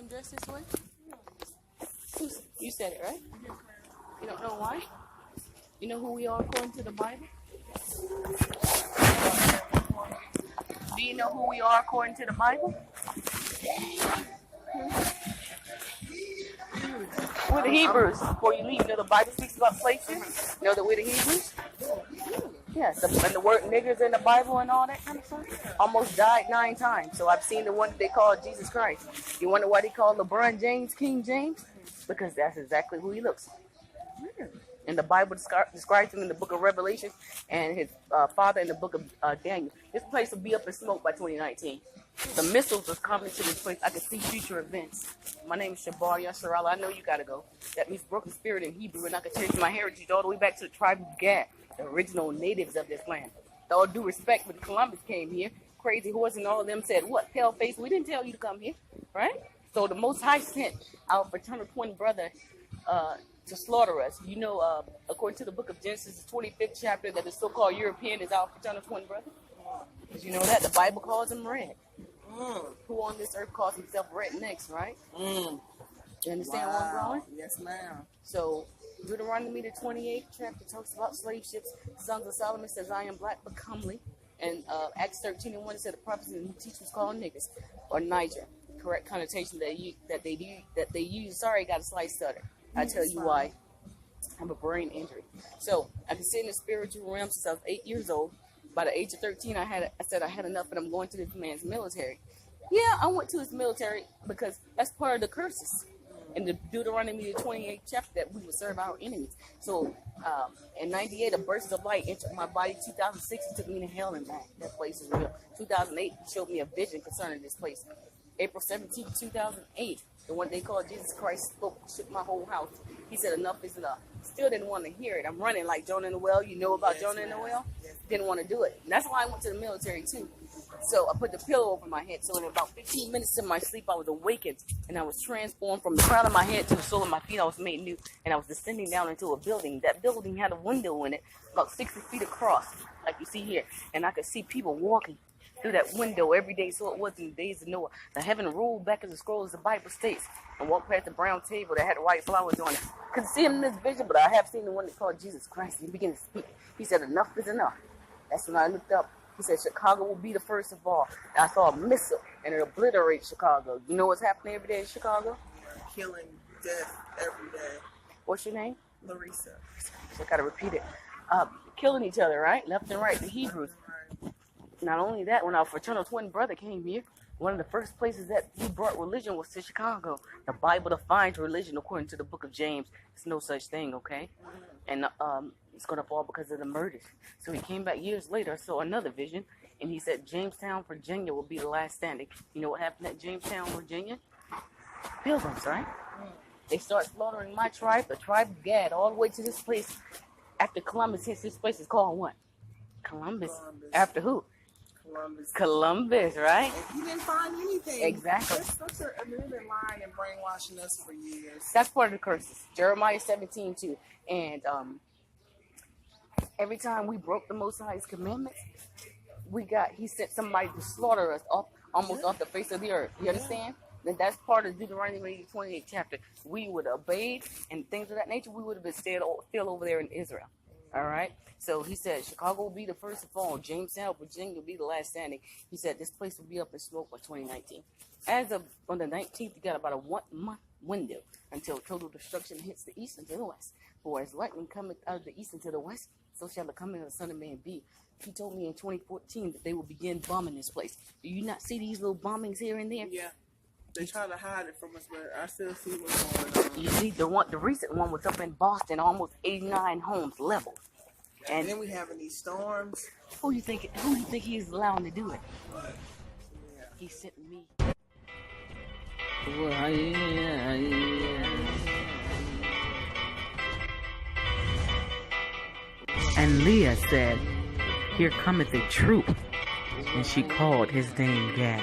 am dressed this way? You said it, right? You don't know why? You know who we are according to the Bible? Do you know who we are according to the Bible? We're the Hebrews. Before you leave, you know the Bible speaks about places? You know that we're the Hebrews? Yes, and the word niggers in the Bible and all that kind of stuff. Almost died 9 times. So I've seen the one that they call Jesus Christ. You wonder why they call LeBron James King James? Because that's exactly who he looks like. And the Bible describes him in the book of Revelation and his father in the book of Daniel. This place will be up in smoke by 2019. The missiles are coming to this place. I can see future events. My name is Shabar Yasharala. I know you got to go. That means broken spirit in Hebrew. And I can trace my heritage all the way back to the tribe of Gad, the original natives of this land. With all due respect, when Columbus came here, Crazy Horse and all of them said, what, pale face? We didn't tell you to come here, right? So the Most High sent our fraternal twin brother to slaughter us. You know, according to the book of Genesis, the 25th chapter, that the so-called European is our fraternal twin brother. Because you know that? The Bible calls him red. Who on this earth calls himself red next, right? You understand where I'm going? Yes, ma'am. So, Deuteronomy the 28th chapter talks about slave ships. Sons of Solomon says, I am black but comely. And Acts 13:1 said the prophets and teachers called niggas or Niger. Correct connotation that they use. Sorry, I got a slight stutter. I tell you why. I have a brain injury. So I've been sitting in the spiritual realm since I was 8 years old. By the age of 13, I said I had enough, and I'm going to this man's military. Yeah, I went to his military because that's part of the curses in the Deuteronomy the 28th chapter that we would serve our enemies. So in 98, a burst of light entered my body. 2006, it took me to hell and back. That place is real. 2008 showed me a vision concerning this place. April 17, 2008, the one they called Jesus Christ spoke, shook my whole house. He said, enough is enough. Still didn't want to hear it. I'm running like Jonah in the well. You know about Jonah in the well? Didn't want to do it. And that's why I went to the military too. So I put the pillow over my head. So in about 15 minutes of my sleep, I was awakened. And I was transformed from the crown of my head to the sole of my feet. I was made new. And I was descending down into a building. That building had a window in it, about 60 feet across, like you see here. And I could see people walking through that window every day. So it was in the days of Noah. The heaven ruled back as the scrolls, the Bible states. And walked past the brown table that had white flowers on it. Couldn't see him in this vision, but I have seen the one that called Jesus Christ. He began to speak. He said, enough is enough. That's when I looked up. He said, Chicago will be the first of all. And I saw a missile, and it obliterated Chicago. You know what's happening every day in Chicago? Killing, death, every day. What's your name? Larissa. So I got to repeat it. Killing each other, right? Left and right, the Hebrews. Not only that, when our fraternal twin brother came here, one of the first places that he brought religion was to Chicago. The Bible defines religion according to the book of James. There's no such thing, okay? And it's going to fall because of the murders. So he came back years later, saw another vision, and he said Jamestown, Virginia will be the last standing. You know what happened at Jamestown, Virginia? Pilgrims, right? They start slaughtering my tribe, the tribe of Gad, all the way to this place. After Columbus hits, this place is called what? Columbus. After who? Columbus, right? And he didn't find anything. Exactly. They've been lying and brainwashing us for years. That's part of the curses. Jeremiah 17:2. And every time we broke the Most High's commandments, he sent somebody to slaughter us almost off the face of the earth. You understand? Then that's part of Deuteronomy 28th chapter. We would have obeyed and things of that nature. We would have been still over there in Israel. All right. So he said Chicago will be the first of all. Jamestown, Virginia will be the last standing. He said this place will be up in smoke by 2019. As of on the 19th, you got about a 1 month window until total destruction hits the east and to the west. For as lightning cometh out of the east and to the west, so shall the coming of the Son of Man be. He told me in 2014 that they will begin bombing this place. Do you not see these little bombings here and there? Yeah. They try to hide it from us, but I still see what's going on. You see, the recent one was up in Boston, almost 89 homes leveled. And then we having these storms. Who do you think he's allowing to do it? Yeah. He sent me. And Leah said, here cometh a troop. And she called his name Gad.